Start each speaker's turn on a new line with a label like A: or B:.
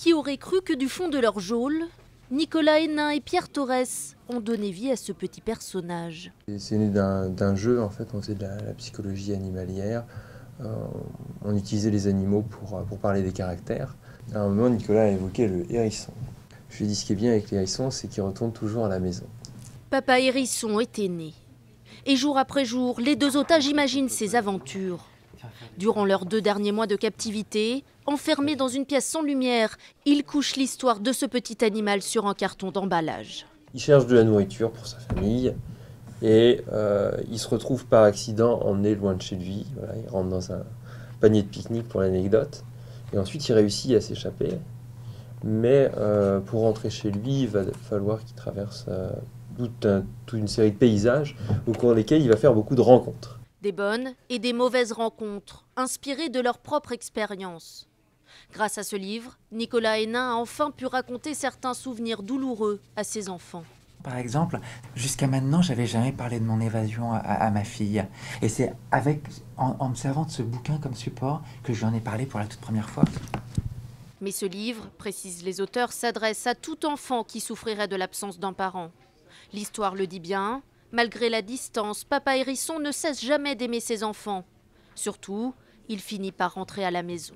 A: Qui aurait cru que du fond de leur geôle, Nicolas Hénin et Pierre Torres ont donné vie à ce petit personnage.
B: C'est né d'un jeu, en fait, on faisait de la psychologie animalière. On utilisait les animaux pour parler des caractères. À un moment, Nicolas a évoqué le hérisson. Je lui ai dit ce qui est bien avec les hérissons, c'est qu'ils retournent toujours à la maison.
A: Papa Hérisson était né. Et jour après jour, les deux otages imaginent ses aventures. Durant leurs 2 derniers mois de captivité, enfermés dans une pièce sans lumière, ils couchent l'histoire de ce petit animal sur un carton d'emballage.
B: Il cherche de la nourriture pour sa famille et il se retrouve par accident emmené loin de chez lui. Voilà, il rentre dans un panier de pique-nique pour l'anecdote. Et ensuite, il réussit à s'échapper. Mais pour rentrer chez lui, il va falloir qu'il traverse toute une série de paysages au cours desquels il va faire beaucoup de rencontres.
A: Des bonnes et des mauvaises rencontres, inspirées de leur propre expérience. Grâce à ce livre, Nicolas Hénin a enfin pu raconter certains souvenirs douloureux à ses enfants.
C: Par exemple, jusqu'à maintenant, j'avais jamais parlé de mon évasion à ma fille. Et c'est en me servant de ce bouquin comme support que je lui en ai parlé pour la toute première fois.
A: Mais ce livre, précisent les auteurs, s'adresse à tout enfant qui souffrirait de l'absence d'un parent. L'histoire le dit bien, malgré la distance, Papa Hérisson ne cesse jamais d'aimer ses enfants. Surtout, il finit par rentrer à la maison.